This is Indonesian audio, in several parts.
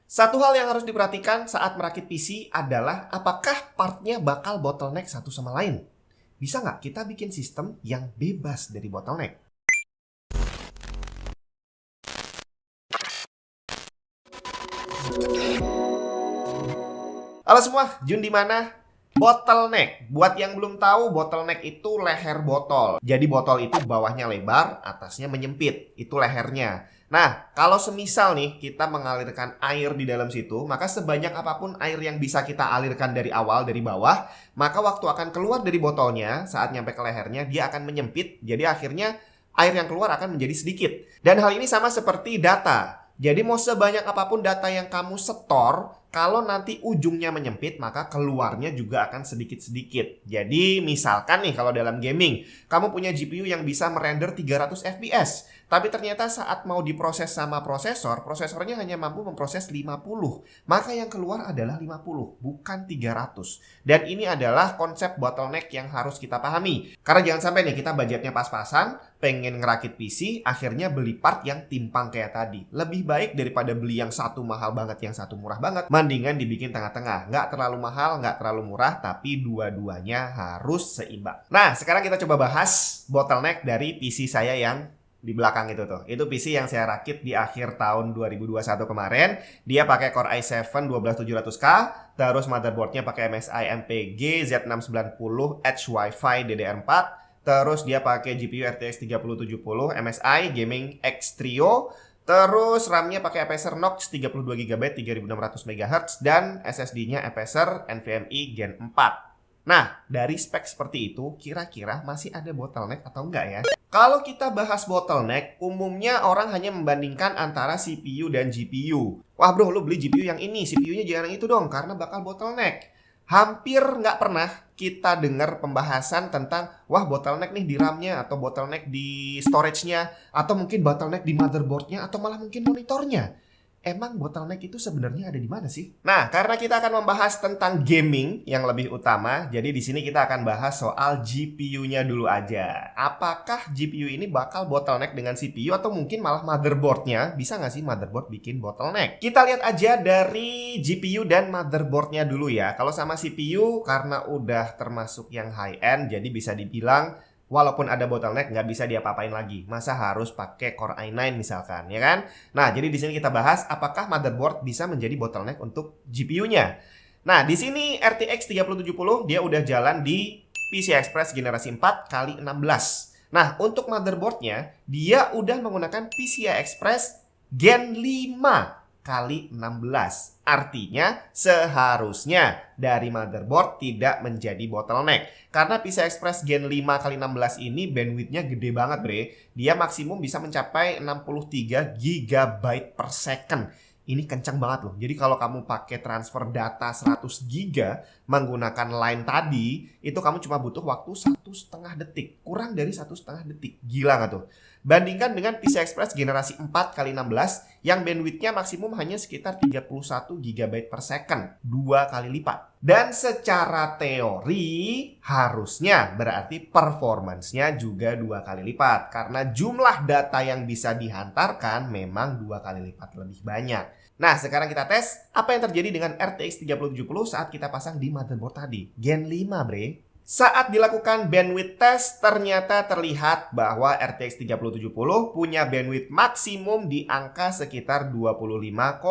Satu hal yang harus diperhatikan saat merakit PC adalah apakah partnya bakal bottleneck satu sama lain. Bisa nggak kita bikin sistem yang bebas dari bottleneck? Halo semua, Jun di mana? Bottleneck. Buat yang belum tahu, bottleneck itu leher botol. Jadi botol itu bawahnya lebar, atasnya menyempit. Itu lehernya. Nah, kalau semisal nih kita mengalirkan air di dalam situ, maka sebanyak apapun air yang bisa kita alirkan dari awal, dari bawah, maka waktu akan keluar dari botolnya, saat nyampe ke lehernya, dia akan menyempit. Jadi akhirnya air yang keluar akan menjadi sedikit. Dan hal ini sama seperti data. Jadi mau sebanyak apapun data yang kamu setor, kalau nanti ujungnya menyempit, maka keluarnya juga akan sedikit-sedikit. Jadi misalkan nih kalau dalam gaming, kamu punya GPU yang bisa merender 300 fps. Tapi ternyata saat mau diproses sama prosesor, prosesornya hanya mampu memproses 50. Maka yang keluar adalah 50, bukan 300. Dan ini adalah konsep bottleneck yang harus kita pahami. Karena jangan sampai nih kita budgetnya pas-pasan, pengen ngerakit PC, akhirnya beli part yang timpang kayak tadi. Lebih baik daripada beli yang satu mahal banget, yang satu murah banget, mendingan dibikin tengah-tengah. Nggak terlalu mahal, nggak terlalu murah, tapi dua-duanya harus seimbang. Nah, sekarang kita coba bahas bottleneck dari PC saya yang di belakang itu tuh. Itu PC yang saya rakit di akhir tahun 2021 kemarin. Dia pakai Core i7 12700K, terus motherboardnya pakai MSI MPG Z690 Edge Wi-Fi DDR4. Terus dia pakai GPU RTX 3070 MSI Gaming X Trio. Terus RAM-nya pakai Acer Knox 32GB 3600 MHz dan SSD-nya Acer NVMe Gen 4. Nah, dari spek seperti itu, kira-kira masih ada bottleneck atau enggak ya? Kalau kita bahas bottleneck, umumnya orang hanya membandingkan antara CPU dan GPU. Wah bro, lu beli GPU yang ini, CPU-nya jangan yang itu dong, karena bakal bottleneck. Hampir nggak pernah kita dengar pembahasan tentang wah bottleneck nih di RAM-nya, atau bottleneck di storage-nya, atau mungkin bottleneck di motherboard-nya, atau malah mungkin monitornya. Emang bottleneck itu sebenarnya ada di mana sih? Nah, karena kita akan membahas tentang gaming yang lebih utama, jadi di sini kita akan bahas soal GPU-nya dulu aja. Apakah GPU ini bakal bottleneck dengan CPU atau mungkin malah motherboard-nya? Bisa nggak sih motherboard bikin bottleneck? Kita lihat aja dari GPU dan motherboard-nya dulu ya. Kalau sama CPU, karena udah termasuk yang high-end, jadi bisa dibilang walaupun ada bottleneck nggak bisa diapa-apain lagi. Masa harus pakai Core i9 misalkan, ya kan? Nah, jadi di sini kita bahas apakah motherboard bisa menjadi bottleneck untuk GPU-nya. Nah, di sini RTX 3070 dia udah jalan di PCI Express generasi 4 kali 16. Nah, untuk motherboardnya dia udah menggunakan PCI Express Gen 5 kali 16. Artinya seharusnya dari motherboard tidak menjadi bottleneck. Karena PCI Express Gen 5 kali 16 ini bandwidthnya gede banget bre. Dia maksimum bisa mencapai 63 GB per second. Ini kencang banget loh. Jadi kalau kamu pakai transfer data 100 GB menggunakan line tadi, itu kamu cuma butuh waktu 1,5 detik. Kurang dari 1,5 detik. Gila nggak tuh? Bandingkan dengan PCI Express generasi 4 kali 16 yang bandwidthnya maksimum hanya sekitar 31 GB per second. 2 kali lipat. Dan secara teori harusnya berarti performance-nya juga 2 kali lipat. Karena jumlah data yang bisa dihantarkan memang 2 kali lipat lebih banyak. Nah, sekarang kita tes apa yang terjadi dengan RTX 3070 saat kita pasang di motherboard tadi. Gen 5, bre. Saat dilakukan bandwidth test, ternyata terlihat bahwa RTX 3070 punya bandwidth maksimum di angka sekitar 25,5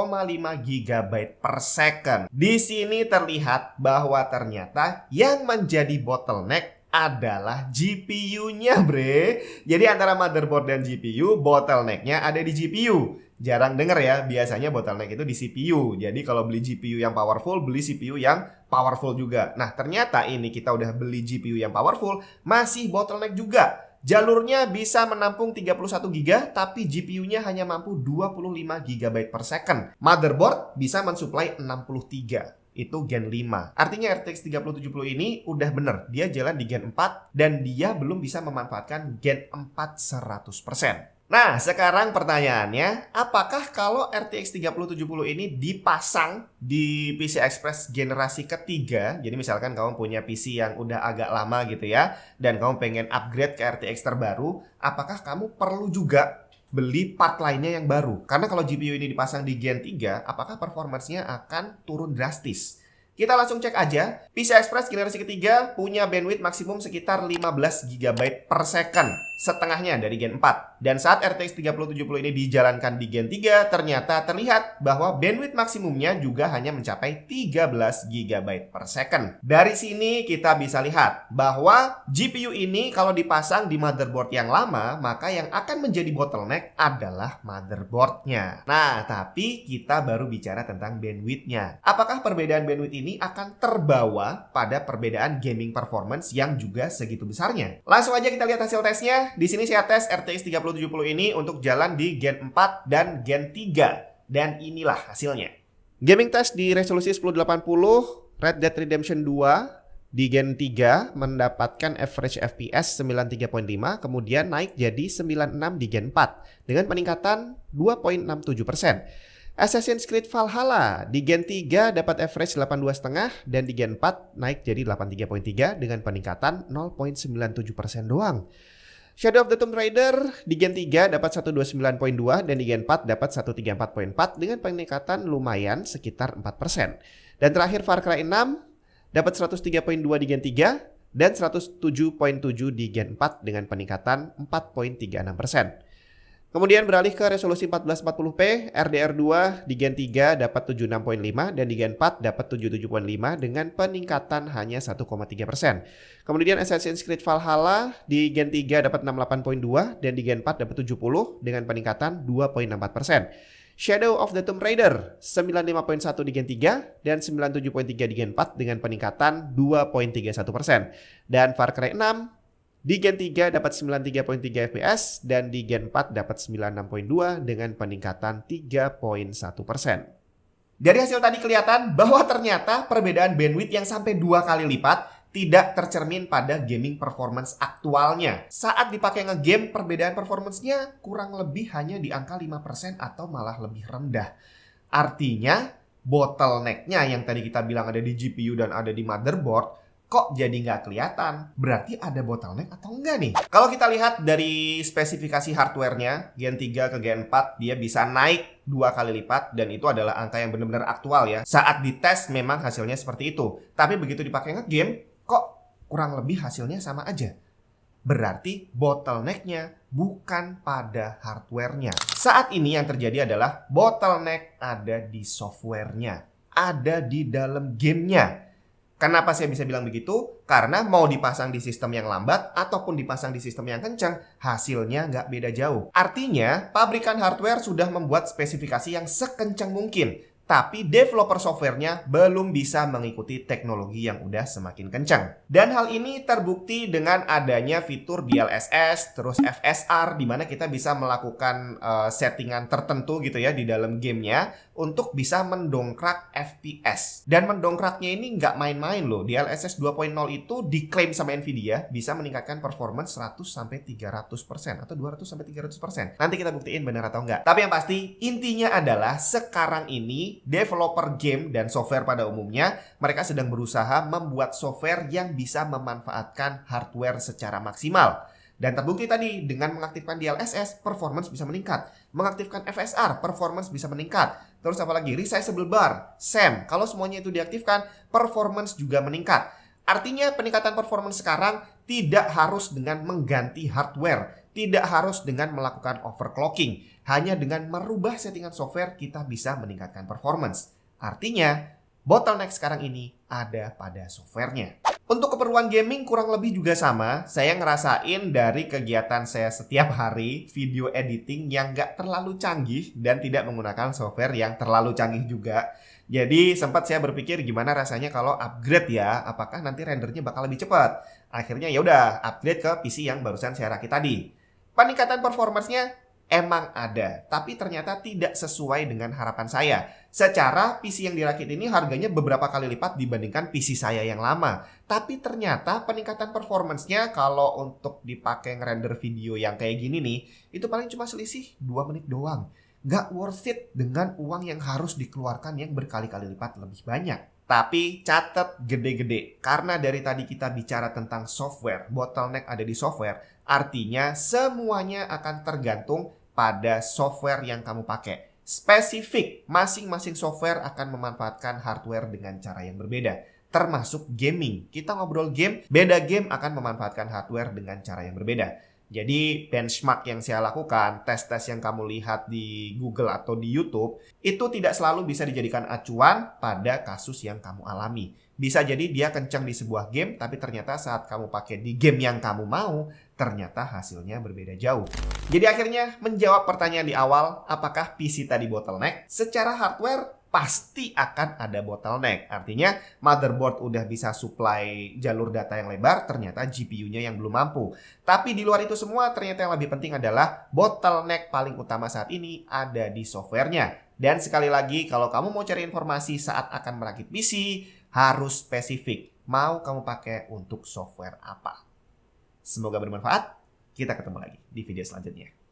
GB per second. Di sini terlihat bahwa ternyata yang menjadi bottleneck adalah GPU-nya, bre. Jadi antara motherboard dan GPU, bottleneck-nya ada di GPU. Jarang denger ya, biasanya bottleneck itu di CPU. Jadi kalau beli GPU yang powerful, beli CPU yang powerful juga. Nah, ternyata ini kita udah beli GPU yang powerful, masih bottleneck juga. Jalurnya bisa menampung 31 GB, tapi GPU-nya hanya mampu 25 GB per second. Motherboard bisa mensuplai 63. Itu Gen 5. Artinya RTX 3070 ini udah bener. Dia jalan di Gen 4 dan dia belum bisa memanfaatkan Gen 4 100%. Nah, sekarang pertanyaannya, apakah kalau RTX 3070 ini dipasang di PCI Express generasi ketiga, jadi misalkan kamu punya PC yang udah agak lama gitu ya, dan kamu pengen upgrade ke RTX terbaru, apakah kamu perlu juga beli part lainnya yang baru. Karena kalau GPU ini dipasang di Gen 3, apakah performance-nya akan turun drastis? Kita langsung cek aja. PCI Express generasi ketiga punya bandwidth maksimum sekitar 15 GB per second, setengahnya dari Gen 4. Dan saat RTX 3070 ini dijalankan di Gen 3, ternyata terlihat bahwa bandwidth maksimumnya juga hanya mencapai 13 GB per second. Dari sini kita bisa lihat bahwa GPU ini kalau dipasang di motherboard yang lama, maka yang akan menjadi bottleneck adalah motherboardnya. Nah, tapi kita baru bicara tentang bandwidthnya. Apakah perbedaan bandwidth ini akan terbawa pada perbedaan gaming performance yang juga segitu besarnya? Langsung aja kita lihat hasil tesnya. Di sini saya tes RTX 3070 ini untuk jalan di Gen 4 dan Gen 3. Dan inilah hasilnya. Gaming test di resolusi 1080, Red Dead Redemption 2 di Gen 3 mendapatkan average FPS 93.5, kemudian naik jadi 96 di Gen 4 dengan peningkatan 2.67%. Assassin's Creed Valhalla di Gen 3 dapat average 82,5 dan di Gen 4 naik jadi 83.3 dengan peningkatan 0.97% doang. Shadow of the Tomb Raider di Gen 3 dapat 129.2 dan di Gen 4 dapat 134.4 dengan peningkatan lumayan sekitar 4%. Dan terakhir Far Cry 6 dapat 103.2 di Gen 3 dan 107.7 di Gen 4 dengan peningkatan 4.36%. Kemudian beralih ke resolusi 1440p, RDR2 di Gen 3 dapat 76.5 dan di Gen 4 dapat 77.5 dengan peningkatan hanya 1,3%. Kemudian Assassin's Creed Valhalla di Gen 3 dapat 68.2 dan di Gen 4 dapat 70 dengan peningkatan 2.64%. Shadow of the Tomb Raider 95.1 di Gen 3 dan 97.3 di Gen 4 dengan peningkatan 2.31%. Dan Far Cry 6 di Gen 3 dapat 93.3 FPS dan di Gen 4 dapat 96.2 dengan peningkatan 3.1%. Dari hasil tadi kelihatan bahwa ternyata perbedaan bandwidth yang sampai 2 kali lipat tidak tercermin pada gaming performance aktualnya. Saat dipakai ngegame, perbedaan performance-nya kurang lebih hanya di angka 5% atau malah lebih rendah. Artinya, bottleneck-nya yang tadi kita bilang ada di GPU dan ada di motherboard, kok jadi nggak kelihatan? Berarti ada bottleneck atau enggak nih? Kalau kita lihat dari spesifikasi hardware-nya, Gen 3 ke Gen 4, dia bisa naik 2 kali lipat dan itu adalah angka yang benar-benar aktual ya. Saat dites memang hasilnya seperti itu. Tapi begitu dipakai nge-game, kok kurang lebih hasilnya sama aja. Berarti bottleneck-nya bukan pada hardware-nya. Saat ini yang terjadi adalah bottleneck ada di software-nya, ada di dalam gamenya. Kenapa saya bisa bilang begitu? Karena mau dipasang di sistem yang lambat ataupun dipasang di sistem yang kencang, hasilnya nggak beda jauh. Artinya, pabrikan hardware sudah membuat spesifikasi yang sekencang mungkin, tapi developer softwarenya belum bisa mengikuti teknologi yang udah semakin kencang. Dan hal ini terbukti dengan adanya fitur DLSS, terus FSR, di mana kita bisa melakukan settingan tertentu gitu ya di dalam gamenya untuk bisa mendongkrak FPS. Dan mendongkraknya ini nggak main-main loh. DLSS 2.0 itu diklaim sama Nvidia bisa meningkatkan performance 100-300% atau 200-300%. Nanti kita buktiin benar atau enggak. Tapi yang pasti intinya adalah sekarang ini developer game dan software pada umumnya mereka sedang berusaha membuat software yang bisa memanfaatkan hardware secara maksimal. Dan terbukti tadi dengan mengaktifkan DLSS performance bisa meningkat, mengaktifkan FSR performance bisa meningkat. Terus apalagi resizable bar, SAM, kalau semuanya itu diaktifkan performance juga meningkat. Artinya peningkatan performance sekarang tidak harus dengan mengganti hardware, tidak harus dengan melakukan overclocking. Hanya dengan merubah settingan software kita bisa meningkatkan performance. Artinya, bottleneck sekarang ini ada pada softwarenya. Untuk keperluan gaming kurang lebih juga sama. Saya ngerasain dari kegiatan saya setiap hari video editing yang nggak terlalu canggih dan tidak menggunakan software yang terlalu canggih juga. Jadi sempat saya berpikir gimana rasanya kalau upgrade ya, apakah nanti rendernya bakal lebih cepat. Akhirnya ya udah upgrade ke PC yang barusan saya rakit tadi. Peningkatan performance-nya emang ada, tapi ternyata tidak sesuai dengan harapan saya. Secara PC yang dirakit ini harganya beberapa kali lipat dibandingkan PC saya yang lama. Tapi ternyata peningkatan performance-nya kalau untuk dipakai ngerender video yang kayak gini nih, itu paling cuma selisih 2 menit doang. Gak worth it dengan uang yang harus dikeluarkan yang berkali-kali lipat lebih banyak. Tapi catat gede-gede, karena dari tadi kita bicara tentang software, bottleneck ada di software, artinya semuanya akan tergantung pada software yang kamu pakai. Spesifik, masing-masing software akan memanfaatkan hardware dengan cara yang berbeda. Termasuk gaming. Kita ngobrol game, beda game akan memanfaatkan hardware dengan cara yang berbeda. Jadi benchmark yang saya lakukan, tes-tes yang kamu lihat di Google atau di YouTube, itu tidak selalu bisa dijadikan acuan pada kasus yang kamu alami. Bisa jadi dia kencang di sebuah game, tapi ternyata saat kamu pakai di game yang kamu mau, ternyata hasilnya berbeda jauh. Jadi akhirnya menjawab pertanyaan di awal, apakah PC tadi bottleneck? Secara hardware pasti akan ada bottleneck. Artinya motherboard udah bisa supply jalur data yang lebar, ternyata GPU-nya yang belum mampu. Tapi di luar itu semua, ternyata yang lebih penting adalah bottleneck paling utama saat ini ada di softwarenya. Dan sekali lagi, kalau kamu mau cari informasi saat akan merakit PC, harus spesifik. Mau kamu pakai untuk software apa? Semoga bermanfaat. Kita ketemu lagi di video selanjutnya.